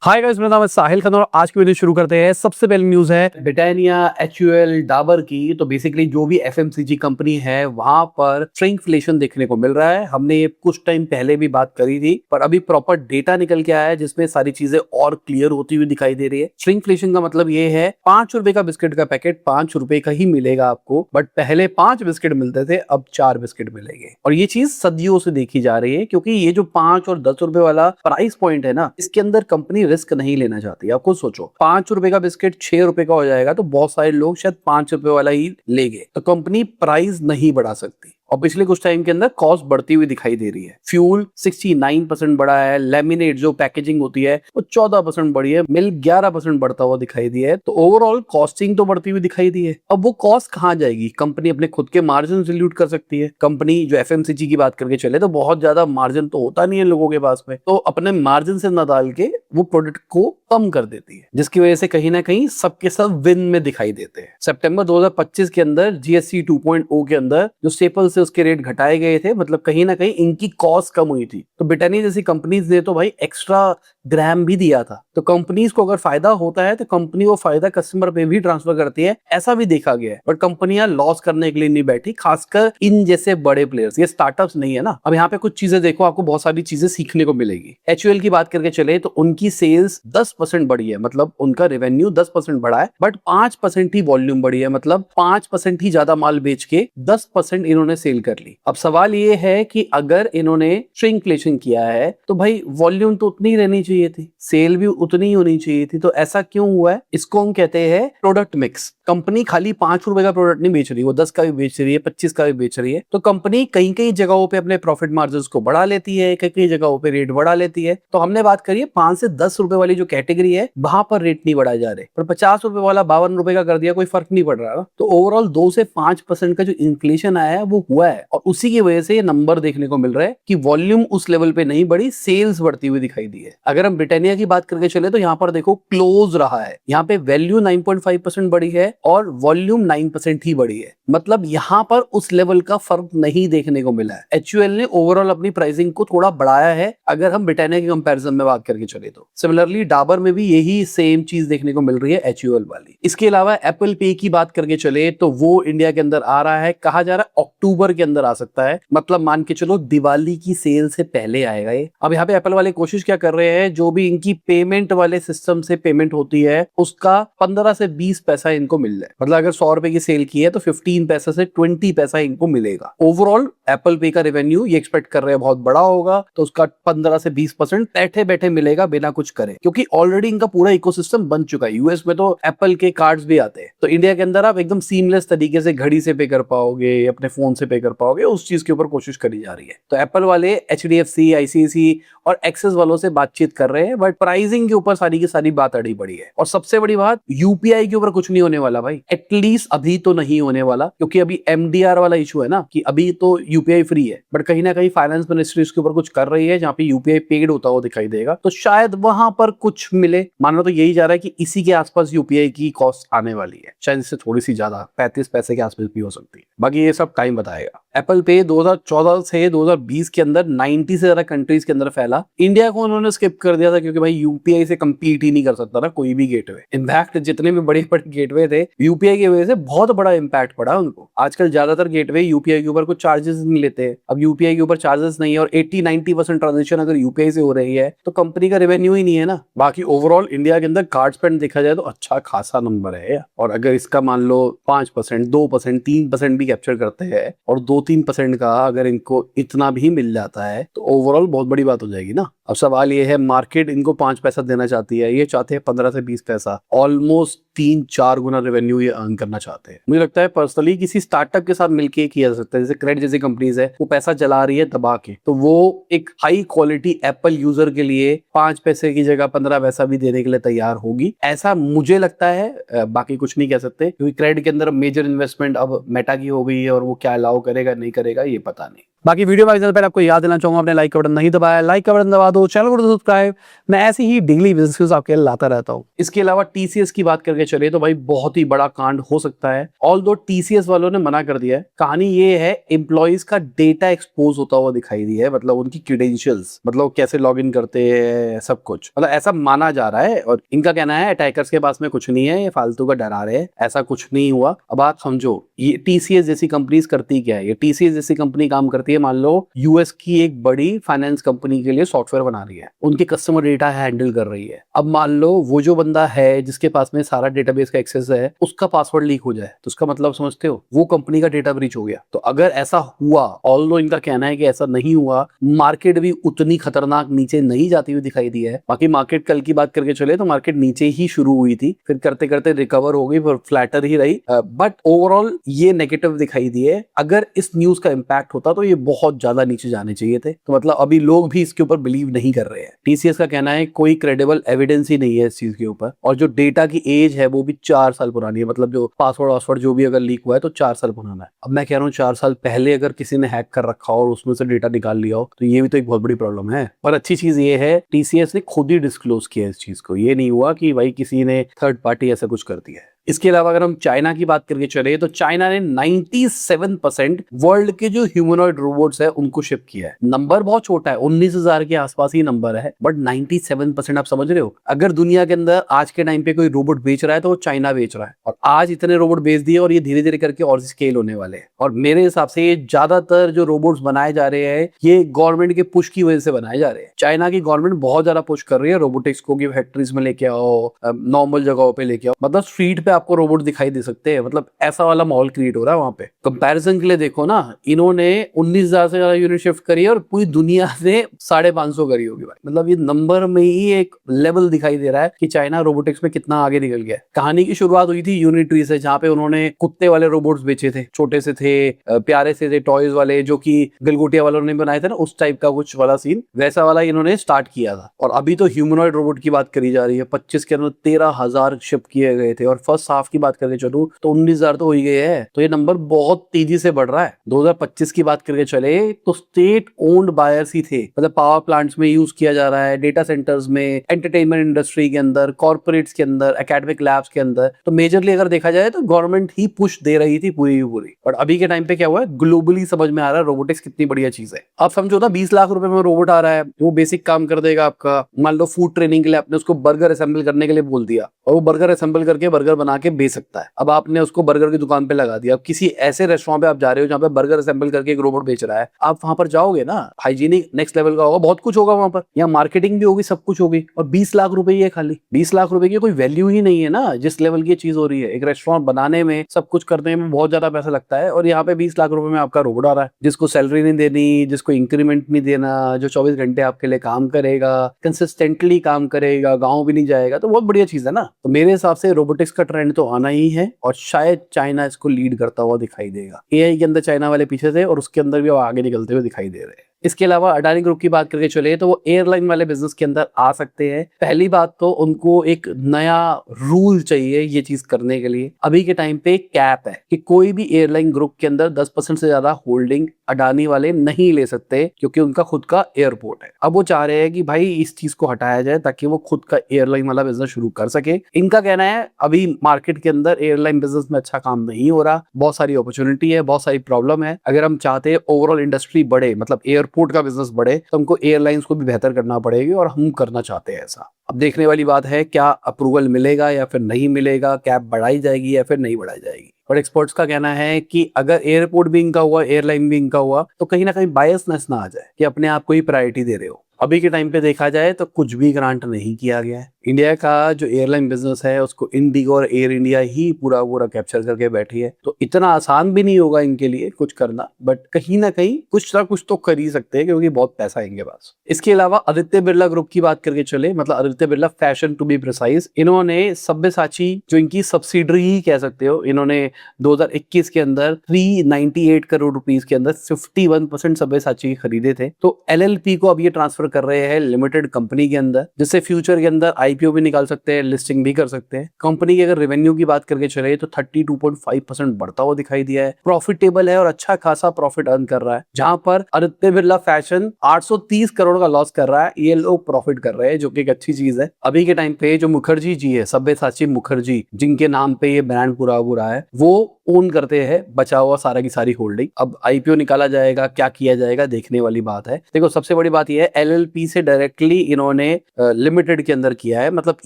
Hi guys, मेरा नाम है साहिल खान और आज की वीडियो शुरू करते हैं। सबसे पहली न्यूज है ब्रिटानिया, एचयूएल, डाबर की। तो बेसिकली जो भी एफएमसीजी कंपनी है वहां पर श्रिंकफ्लेशन देखने को मिल रहा है। हमने ये कुछ टाइम पहले भी बात करी थी, पर अभी प्रॉपर डेटा निकल के आया है जिसमें सारी चीजें और क्लियर होती हुई दिखाई दे रही है। श्रिंकफ्लेशन का मतलब ये है 5 रुपए का बिस्किट का पैकेट 5 रुपए का ही मिलेगा आपको, बट पहले 5 बिस्किट मिलते थे, अब 4 बिस्किट मिलेंगे। और ये चीज सदियों से देखी जा रही है, क्योंकि ये जो 5 और 10 रुपए वाला प्राइस पॉइंट है ना, इसके अंदर कंपनी रिस्क नहीं लेना चाहती। आप खुद सोचो, 5 रुपए का बिस्किट 6 रुपए का हो जाएगा तो बहुत सारे लोग शायद 5 रुपए वाला ही लेंगे। तो कंपनी प्राइस नहीं बढ़ा सकती। और पिछले कुछ टाइम के अंदर कॉस्ट बढ़ती हुई दिखाई दे रही है। फ्यूल 69% बढ़ा है, लेमिनेट जो पैकेजिंग होती है वो 14% बढ़ी है, मिल्क 11% बढ़ता हुआ दिखाई दिया है। तो ओवरऑल कॉस्टिंग तो बढ़ती हुई दिखाई दी है। अब वो कॉस्ट कहाँ जाएगी? कंपनी अपने खुद के मार्जिन से लूट कर सकती है। कंपनी जो एफएमसीजी की बात करके चले तो बहुत ज्यादा मार्जिन तो होता नहीं है लोगों के पास में, तो अपने मार्जिन से न डाल के वो प्रोडक्ट को कम कर देती है, जिसकी वजह से कहीं ना कहीं सबके सब विन में दिखाई देते हैं। सितंबर 2025 के अंदर जीएसटी 2.0 के अंदर जो स्टेपल से उसके रेट घटाए गए थे, मतलब कहीं ना कहीं इनकी कॉस्ट कम हुई थी। तो ब्रिटानिया जैसी कंपनीज ने तो भाई एक्स्ट्रा ग्राम भी दिया था। तो कंपनीज को अगर फायदा होता है तो कंपनी वो फायदा कस्टमर पे भी ट्रांसफर करती है, ऐसा भी देखा गया है। बट कंपनियां लॉस करने के लिए नहीं बैठी, खासकर इन जैसे बड़े प्लेयर्स। ये स्टार्टअप्स नहीं है ना। अब यहाँ पे कुछ चीजें देखो, आपको बहुत सारी चीजें सीखने को मिलेगी। एचयूएल की बात करके चले तो उनकी सेल्स 10% बढ़ी है, मतलब उनका रेवेन्यू 10% बढ़ा है, बट 5% ही वॉल्यूम बढ़ी है, मतलब 5% ही ज्यादा माल बेच के 10% इन्होंने सेल कर ली। अब सवाल ये है कि अगर इन्होंने श्रिंकफ्लेशन किया है तो भाई वॉल्यूम तो उतनी ही रहनी चाहिए थी, सेल भी उतनी ही होनी चाहिए थी। तो ऐसा क्यों हुआ है? इसको हम कहते हैं प्रोडक्ट मिक्स। कंपनी खाली 5 रुपए का प्रोडक्ट नहीं बेच रही, वो 10 का भी बेच रही है, 25 का भी बेच रही है। तो कंपनी कई कई जगहों पे अपने प्रॉफिट मार्जिन को बढ़ा लेती है, कई कई जगहों पे रेट बढ़ा लेती है। तो हमने बात करी है 5 से 10 रुपए वाली जो कैटेगरी है वहां पर रेट नहीं बढ़ाए जा रहे, पर 50 रुपए वाला 52 रुपए का कर दिया, कोई फर्क नहीं पड़ रहा। तो ओवरऑल 2 से 5% का जो इन्फ्लेशन आया है वो हुआ है, और उसी की वजह से ये नंबर देखने को मिल रहा है कि वॉल्यूम उस लेवल पे नहीं बढ़ी, सेल्स बढ़ती हुई दिखाई दी है। अगर हम ब्रिटानिया की बात करके चले तो यहाँ पर देखो क्लोज रहा है। यहाँ पे वैल्यू 9.5% बढ़ी है और वॉल्यूम 9% ही बढ़ी है, मतलब यहाँ पर उस लेवल का फर्क नहीं देखने को मिला है। एचयूएल ने ओवरऑल अपनी प्राइसिंग को थोड़ा बढ़ाया है अगर हम ब्रिटानिया के कंपैरिजन में बात करके चले तो। सिमिलरली डाबर में भी यही सेम चीज देखने को मिल रही है एचयूएल वाली। इसके अलावा एप्पल पे की बात करके चले तो वो इंडिया के अंदर आ रहा है, कहा जा रहा है अक्टूबर के अंदर आ सकता है, मतलब मान के चलो दिवाली की सेल से पहले आएगा ये। अब यहाँ पे एप्पल वाले कोशिश क्या कर रहे हैं, जो भी इनकी पेमेंट वाले सिस्टम से पेमेंट होती है उसका 15 से 20 पैसा इनको मिल रहा है। मतलब अगर 100 रुपए की सेल की है तो 15 पैसा से 20 पैसा इनको मिलेगा। ओवरऑल एप्पल पे का रेवेन्यू ये एक्सपेक्ट कर रहे हैं बहुत बड़ा होगा, तो उसका 15 से 20% बैठे बैठे मिलेगा बिना कुछ करे, क्योंकि ऑलरेडी इनका पूरा इकोसिस्टम बन चुका है। यूएस में तो एप्पल के कार्ड्स भी आते हैं, तो इंडिया के अंदर आप एकदम सीमलेस तरीके से घड़ी से पे कर पाओगे, अपने फोन से पे कर पाओगे, उस चीज के ऊपर कोशिश करी जा रही है। तो एप्पल वाले एचडीएफसी, आईसीआईसी और एक्सिस वालों से बातचीत कर रहे हैं, बट प्राइसिंग के ऊपर सारी की सारी बात अड़ी पड़ी है। और सबसे बड़ी बात, यूपीआई के ऊपर कुछ नहीं होने वाला भाई, एटलीस्ट अभी तो नहीं होने वाला, क्योंकि अभी एमडीआर वाला इशू है ना, कि अभी तो यूपीआई फ्री है, बट कहीं ना कहीं फाइनेंस मिनिस्ट्री इसके ऊपर कुछ कर रही है जहां पे यूपीआई पेड होता हुआ दिखाई देगा, तो शायद वहां पर कुछ मिले। मानना तो यही जा रहा है कि इसी के आसपास यूपीआई की कॉस्ट आने वाली है, शायद इससे थोड़ी सी ज्यादा 35 पैसे के आसपास भी हो सकती है। बाकी ये सब टाइम बताएगा। एप्पल पे 2014 से 2020 के अंदर 90 से ज्यादा कंट्रीज के अंदर फैला। इंडिया को उन्होंने स्किप कर दिया था, क्योंकि भाई यूपीआई से कंपीट ही नहीं कर सकता ना कोई भी गेटवे। इनफैक्ट जितने भी बड़े बड़े गेटवे थे, यूपीआई की वजह से बहुत बड़ा इंपैक्ट पड़ा उनको। आजकल ज्यादातर गेटवे यूपीआई के ऊपर कुछ चार्जेस नहीं लेते। अब यूपीआई के ऊपर चार्जेस नहीं है और 80-90% ट्रांजेक्शन अगर यूपीआई से हो रही है तो कंपनी का रेवेन्यू ही नहीं है ना। बाकी ओवरऑल इंडिया के अंदर कार्ड स्पेंड देखा जाए तो अच्छा खासा नंबर है, और अगर इसका मान लो 5%, 2%, 3% भी कैप्चर करते हैं, और 2-3% का अगर इनको इतना भी मिल जाता है तो ओवरऑल बहुत बड़ी बात हो जाएगी ना। अब सवाल ये है, मार्केट इनको 5 पैसा देना चाहती है, ये चाहते हैं 15 से 20 पैसा, ऑलमोस्ट 3-4 गुना रेवेन्यू ये अर्न करना चाहते हैं। मुझे लगता है पर्सनली किसी स्टार्टअप के साथ मिलकर किया जा सकता है, जैसे क्रेडिट जैसी कंपनीज है, वो पैसा चला रही है दबा के, तो वो एक हाई क्वालिटी एप्पल यूजर के लिए 5 पैसे की जगह 15 पैसा भी देने के लिए तैयार होगी, ऐसा मुझे लगता है। बाकी कुछ नहीं कह सकते, क्योंकि क्रेडिट के अंदर मेजर इन्वेस्टमेंट अब मेटा की हो गई है, और वो क्या अलाउ करेगा नहीं करेगा ये पता नहीं। बाकी वीडियो में पहले आपको याद देना चाहूंगा, आपने लाइक का बटन नहीं दबाया, लाइक का बटन दबा दो, चैनल को सब्सक्राइब। मैं ऐसी ही डेली बिजनेस न्यूज़ आपके लिए लाता रहता हूँ। इसके अलावा टीसीएस की बात करके चले तो भाई बहुत ही बड़ा कांड हो सकता है, ऑल्दो टीसीएस वालों ने मना कर दिया है। कहानी ये है, एम्प्लॉइज का डेटा एक्सपोज होता हुआ दिखाई दिया है, मतलब उनकी क्रेडेंशियल्स, मतलब कैसे लॉग इन करते हैं, सब कुछ, मतलब ऐसा माना जा रहा है। और इनका कहना है अटैकर्स के पास में कुछ नहीं है, ये फालतू का डरा रहे हैं, ऐसा कुछ नहीं हुआ। अब आप समझो, ये टीसीएस जैसी कंपनीज करती क्या है, ये टीसीएस जैसी कंपनी काम करती है, मान लो यूएस की एक बड़ी फाइनेंस कंपनी के लिए सॉफ्टवेयर बना रही है, उनके कस्टमर डेटा हैंडल कर रही है। अब मान लो वो जो बंदा है जिसके पास में सारा डेटाबेस का एक्सेस है, उसका पासवर्ड लीक हो जाए तो उसका मतलब समझते हो, वो कंपनी का डेटा ब्रीच हो गया। तो अगर ऐसा हुआ, ऑल्दो इनका कहना है कि ऐसा नहीं हुआ, मार्केट भी उतनी खतरनाक नीचे नहीं जाती हुई दिखाई दी है। बाकी मार्केट कल की बात करके चले तो मार्केट नीचे ही शुरू हुई थी, फिर करते करते रिकवर हो गई, फिर फ्लैटर ही रही, बट ओवरऑल ये नेगेटिव दिखाई दिए। अगर इस न्यूज का इंपैक्ट होता तो ये बहुत ज्यादा नीचे जाने चाहिए थे। तो मतलब अभी लोग भी इसके ऊपर बिलीव नहीं कर रहे हैं। टीसीएस का कहना है कोई क्रेडिबल एविडेंस ही नहीं है इस चीज के ऊपर, और जो डेटा की एज है वो भी 4 साल पुरानी है, मतलब जो पासवर्ड जो भी अगर लीक हुआ है तो 4 साल पुराना है। अब मैं कह रहा हूँ 4 साल पहले अगर किसी ने हैक कर रखा हो और उसमें से डेटा निकाल लिया हो तो ये भी तो एक बहुत बड़ी प्रॉब्लम है। और अच्छी चीज ये है, टीसीएस ने खुद ही डिस्क्लोज किया इस चीज को, ये नहीं हुआ कि भाई किसी ने थर्ड पार्टी ऐसा कुछ कर दिया है। इसके अलावा अगर हम चाइना की बात करके चले तो चाइना ने 97% वर्ल्ड के जो ह्यूमनॉइड रोबोट्स है उनको शिप किया है। नंबर बहुत छोटा है, 19,000 के आसपास ही नंबर है, बट 97% आप समझ रहे हो। अगर दुनिया के अंदर आज के टाइम पे कोई रोबोट बेच रहा है तो वो चाइना बेच रहा है, और आज इतने रोबोट बेच दिए और ये धीरे धीरे करके और स्केल होने वाले हैं। और मेरे हिसाब से ये ज्यादातर जो रोबोट्स बनाए जा रहे हैं ये गवर्नमेंट के पुश की वजह से बनाए जा रहे हैं। चाइना की गवर्नमेंट बहुत ज्यादा पुश कर रही है रोबोटिक्स को, कि फैक्ट्रीज में लेके आओ, नॉर्मल जगहों पे लेके आओ, मतलब स्ट्रीट पे आपको रोबोट दिखाई दे सकते हैं, मतलब ऐसा वाला माहौल क्रिएट हो रहा है वहां पे। कंपैरिजन के लिए देखो ना, इन्होंने 19,000 से ज्यादा यूनिट शिफ्ट करी है और पूरी दुनिया से 550 करी होगी भाई। मतलब ये नंबर में ही एक लेवल दिखाई दे रहा है कि चाइना रोबोटिक्स में कितना आगे निकल गया है। कहानी की शुरुआत हुई थी यूनिट्री से, जहां पे उन्होंने कुत्ते वाले रोबोट्स बेचे थे, छोटे से थे, प्यारे से थे, टॉयज वाले, जो कि गलगोटिया वालों ने बनाए थे ना, उस टाइप का कुछ वाला सीन, वैसा वाला इन्होंने स्टार्ट किया था। और अभी तो ह्यूमनॉइड रोबोट की बात करी जा रही है, 25 के अंदर 13,000 शिप किए गए थे, और फर्स्ट हाफ की बात करके चलूं तो 19,000 तो हो ही गए हैं। तो ये नंबर बहुत तेजी से बढ़ रहा है। 2025 की बात करके चले तो स्टेट ओन्ड बायर्स ही थे, मतलब पावर प्लांट्स में यूज किया जा रहा है, डेटा सेंटर्स में, एंटरटेनमेंट इंडस्ट्री के अंदर, कॉर्पोरेट्स के अंदर, एकेडमिक लैब्स के अंदर। तो मेजरली अगर देखा जाए तो गवर्नमेंट ही पुश दे रही थी पूरी की पूरी। और अभी के टाइम पे क्या हुआ है, ग्लोबली समझ में आ रहा है रोबोटिक्स कितनी बढ़िया चीज है। आप समझो ना, 20 लाख रुपए में रोबोट आ रहा है, वो बेसिक काम कर देगा आपका। मान लो फूड ट्रेनिंग के लिए आपने उसको बर्गर असेंबल करने के लिए बोल दिया, और वो बर्गर असेंबल करके बर्गर बना के बेच सकता है। अब आपने उसको बर्गर की दुकान पे लगा दिया, अब किसी ऐसे रेस्टोरेंट पे आप जा रहे हो जहाँ पे बर्गर असेंबल करके एक रोबोट बेच रहा है, आप वहां पर जाओगे ना, हाइजीनिक नेक्स्ट लेवल का होगा, बहुत कुछ होगा वहां पर, यहाँ मार्केटिंग भी होगी, सब कुछ होगी। और 20 लाख रुपए ही है खाली, 20 लाख रुपए की कोई वैल्यू ही नहीं है ना, जिस लेवल की चीज हो रही है। एक रेस्टोरेंट बनाने में, सब कुछ करने में बहुत ज्यादा पैसा लगता है, और यहाँ पे 20 लाख रुपए में आपका रोबोट आ रहा है, जिसको सैलरी नहीं देनी, जिसको इंक्रीमेंट नहीं देना, जो 24 घंटे आपके लिए काम करेगा, कंसिस्टेंटली काम करेगा, गाँव भी नहीं जाएगा। तो बहुत बढ़िया चीज है ना। तो मेरे हिसाब से रोबोटिक्स का ट्रेंड तो आना ही है, और शायद चाइना इसको लीड करता हुआ दिखाई देगा। एआई के अंदर चाइना वाले पीछे थे और उसके अंदर भी वो आगे निकलते हुए दिखाई दे रहे हैं। इसके अलावा अडानी ग्रुप की बात करके चले तो वो एयरलाइन वाले बिजनेस के अंदर आ सकते हैं। पहली बात तो उनको एक नया रूल चाहिए ये चीज करने के लिए। अभी के टाइम पे कैप है कि कोई भी एयरलाइन ग्रुप के अंदर 10% से ज्यादा होल्डिंग अडानी वाले नहीं ले सकते, क्योंकि उनका खुद का एयरपोर्ट है। अब वो चाह रहे हैं कि भाई इस चीज को हटाया जाए ताकि वो खुद का एयरलाइन वाला बिजनेस शुरू कर सके। इनका कहना है अभी मार्केट के अंदर एयरलाइन बिजनेस में अच्छा काम नहीं हो रहा, बहुत सारी अपॉर्चुनिटी है, बहुत सारी प्रॉब्लम है। अगर हम चाहते हैं ओवरऑल इंडस्ट्री बढ़े, मतलब एयरपोर्ट का बिजनेस बढ़े, तो हमको एयरलाइंस को भी बेहतर करना पड़ेगी, और हम करना चाहते हैं ऐसा। अब देखने वाली बात है क्या अप्रूवल मिलेगा या फिर नहीं मिलेगा, कैप बढ़ाई जाएगी या फिर नहीं बढ़ाई जाएगी। और एक्सपर्ट्स का कहना है कि अगर एयरपोर्ट भी इनका हुआ, एयरलाइन भी इनका हुआ, तो कहीं ना कहीं बायसनेस ना आ जाए कि अपने आप को ही प्रायोरिटी दे रहे हो। अभी के टाइम पे देखा जाए तो कुछ भी ग्रांट नहीं किया गया है। इंडिया का जो एयरलाइन बिजनेस है उसको इंडिगो और एयर इंडिया ही पूरा पूरा कैप्चर करके बैठी है। तो इतना आसान भी नहीं होगा इनके लिए कुछ करना, बट कहीं ना कहीं कुछ ना कुछ तो कर ही सकते हैं, क्योंकि बहुत पैसा है इनके पास। इसके अलावा आदित्य बिरला ग्रुप की बात करके चले, मतलब Aditya Birla fashion to be precise, इन्होंने सब्यसाची जो इनकी सब्सिडरी ही कह सकते हो, इन्होंने 2021 के अंदर 398 करोड़ रुपीस के अंदर 51% सब्यसाची खरीदे थे। तो एलएलपी को अब ये ट्रांसफर कर रहे हैं लिमिटेड कंपनी के अंदर, जिससे फ्यूचर के अंदर आईपीओ भी निकाल सकते हैं, लिस्टिंग भी कर सकते हैं। कंपनी की अगर रेवेन्यू की बात करके चले तो 32.5% बढ़ता हुआ दिखाई दिया है, प्रॉफिटेबल है और अच्छा खासा प्रॉफिट अर्न कर रहा है। जहां पर आदित्य बिरला फैशन 830 करोड़ का लॉस कर रहा है, ये लोग प्रॉफिट कर रहे हैं, जो कि एक अच्छी चीज है। अभी के टाइम पे जो मुखर्जी जी है, सब्यसाची मुखर्जी, जिनके नाम पे ये ब्रांड पूरा हुआ है, वो ओन करते हैं बचा हुआ सारा की सारी होल्डिंग। अब आईपीओ निकाला जाएगा, क्या किया जाएगा, देखने वाली बात है। देखो सबसे बड़ी बात यह है, एलएलपी से डायरेक्टली इन्होंने लिमिटेड के अंदर किया है, मतलब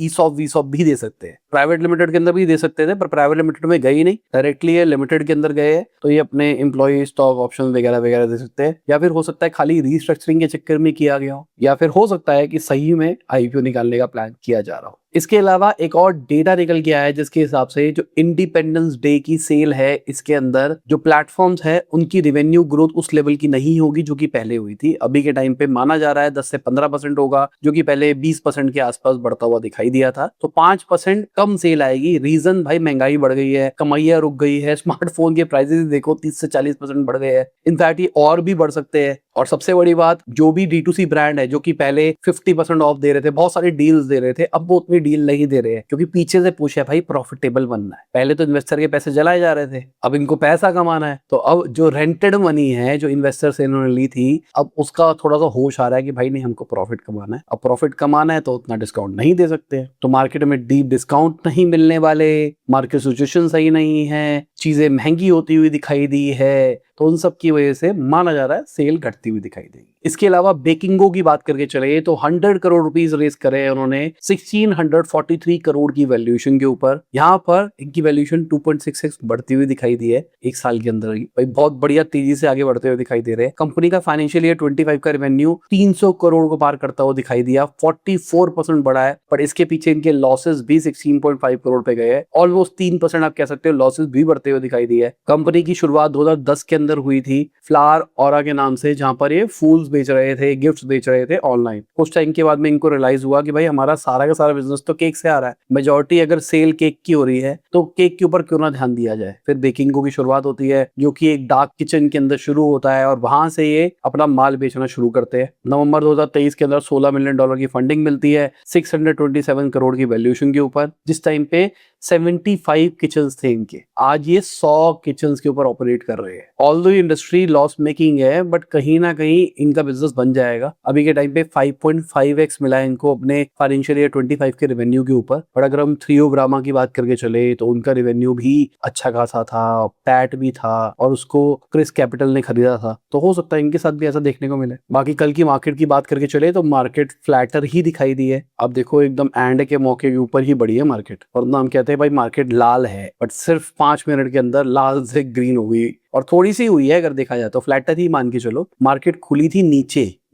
ईसॉप वीसॉप भी दे सकते हैं, प्राइवेट लिमिटेड के अंदर भी दे सकते थे, पर प्राइवेट लिमिटेड में गए ही नहीं, डायरेक्टली ये लिमिटेड के अंदर गए हैं, तो ये अपने एम्प्लॉय स्टॉक ऑप्शन वगैरह वगैरह दे सकते हैं। या फिर हो सकता है खाली रीस्ट्रक्चरिंग के चक्कर में किया गया हो, या फिर हो सकता है कि सही में आईपीओ निकालने का प्लान किया जा रहा हो। इसके अलावा एक और डेटा निकल के आया है, जिसके हिसाब से जो इंडिपेंडेंस डे की सेल है, इसके अंदर जो प्लेटफॉर्म्स है उनकी रेवेन्यू ग्रोथ उस लेवल की नहीं होगी जो कि पहले हुई थी। अभी के टाइम पे माना जा रहा है 10 से 15% होगा, जो कि पहले 20% के आसपास बढ़ता हुआ दिखाई दिया था। तो 5% कम सेल आएगी। रीजन भाई महंगाई बढ़ गई है, कमाइयां रुक गई है, स्मार्टफोन के प्राइसेस देखो 30 से 40% बढ़ गए हैं, इनफैक्ट ये और भी बढ़ सकते हैं। और सबसे बड़ी बात, जो भी D2C ब्रांड है जो कि पहले 50% ऑफ दे रहे थे, बहुत सारी डील्स दे रहे थे, अब वो उतनी डील नहीं दे रहे हैं, क्योंकि पीछे से पूछा भाई प्रॉफिटेबल बनना है। पहले तो इन्वेस्टर के पैसे जलाए जा रहे थे, अब इनको पैसा कमाना है, तो अब जो रेंटेड मनी है जो इन्वेस्टर से इन्होंने ली थी, अब उसका थोड़ा सा होश आ रहा है कि भाई नहीं, हमको प्रॉफिट कमाना है। अब प्रॉफिट कमाना है तो उतना डिस्काउंट नहीं दे सकते, तो मार्केट में डीप डिस्काउंट नहीं मिलने वाले, मार्केट सिचुएशन सही नहीं है, चीजें महंगी होती हुई दिखाई दी है, तो उन सब की वजह से माना जा रहा है सेल घटती हुई दिखाई देगी। इसके अलावा बेकिंगो की बात करके चले तो 100 करोड़ रुपीस रेस करे उन्होंने 1643 करोड़ की वैल्यूएशन के ऊपर। यहाँ पर इनकी वैल्यूएशन 2.6x बढ़ती हुई दिखाई दी है एक साल के अंदर ही। भाई बहुत बढ़िया तेजी से आगे बढ़ते हुए दिखाई दे रहे हैं। कंपनी का फाइनेंशियल ईयर 25 का रेवेन्यू 300 करोड़ को पार करता हुआ दिखाई दिया, 44% बढ़ा है, पर इसके पीछे इनके लॉसेस भी 16.5 करोड़ पे गए हैं, ऑलमोस्ट 3% आप कह सकते हो लॉसेस भी बढ़ते हुए दिखाई दिए। कंपनी की शुरुआत 2010 के अंदर हुई थी फ्लावर ऑरा के नाम से, जहां पर ये फूल्स बेच रहे थे, गिफ्ट्स बेच रहे थे ऑनलाइन। कुछ टाइम के बाद में इनको रियलाइज हुआ कि भाई हमारा सारा का सारा बिजनेस तो केक से आ रहा है, मेजॉरिटी अगर सेल केक की हो रही है तो केक के ऊपर क्यों ना ध्यान दिया जाए। फिर बेकिंगो की शुरुआत होती है, जो कि एक डार्क किचन के अंदर शुरू होता है, और वहां से ये अपना माल बेचना शुरू करते हैं। नवंबर 2023 के अंदर $16 मिलियन की फंडिंग मिलती है 627 करोड़ की वैल्यूएशन के ऊपर, जिस टाइम पे 75 किचन्स थे इनके, आज ये 100 किचन्स के ऊपर ऑपरेट कर रहे हैं। ऑल्दो इंडस्ट्री लॉस मेकिंग है, बट कहीं ना कहीं इनका बिजनेस बन जाएगा। अभी के टाइम पे 5.5x मिला है इनको अपने फाइनेंशियल ईयर 25 के रेवेन्यू के ऊपर। और अगर हम थ्रियो ब्रामा की बात करके चले तो उनका रेवेन्यू भी अच्छा खासा था, पैट भी था, और उसको क्रिस कैपिटल ने खरीदा था, तो हो सकता है इनके साथ भी ऐसा देखने को मिले। बाकी कल की मार्केट की बात करके चले तो मार्केट फ्लैटर ही दिखाई दी है। अब देखो एकदम एंड के मौके के ऊपर ही बढ़ी है मार्केट, और हम कहते हैं भाई मार्केट लाल है, बट सिर्फ 5 मिनट के अंदर लाल से ग्रीन हो गई, और थोड़ी सी हुई है अगर देखा जाए तो, फ्लैटर ही मान के चलो। मार्केट खुली थी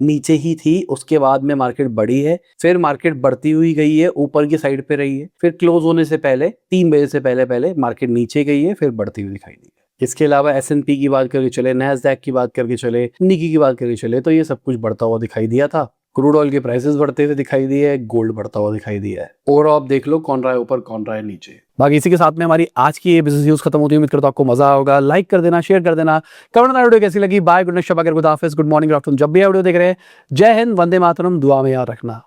नीचे ही थी, उसके बाद में मार्केट बढ़ी है, फिर मार्केट बढ़ती हुई गई है, ऊपर की साइड पे रही है, फिर क्लोज होने से पहले 3 बजे से पहले मार्केट नीचे गई है, फिर बढ़ती हुई दिखाई दी है। इसके अलावा S&P की बात करके चले, नैस्डैक की बात करके चले, निकी की बात करके चले, तो ये सब कुछ बढ़ता हुआ दिखाई दिया था। क्रूड ऑयल के प्राइसेस बढ़ते हुए दिखाई दिए, गोल्ड बढ़ता हुआ दिखाई दिया है। ओवरऑल आप देख लो कौन रहा है ऊपर, कौन रहा है नीचे। बाकी इसी के साथ में हमारी आज की ये बिजनेस न्यूज खत्म होती है। उम्मीद करता हूं आपको मजा होगा। लाइक कर देना, शेयर कर देना, कमेंट करना वीडियो कैसी लगी। बाय, गुड नाइट, शब, गुड हाफिज, गुड मॉर्निंग, गुड आफ्टरनून, जब भी वीडियो देख रहे हैं। जय हिंद, वंदे मातरम, दुआ में याद रखना।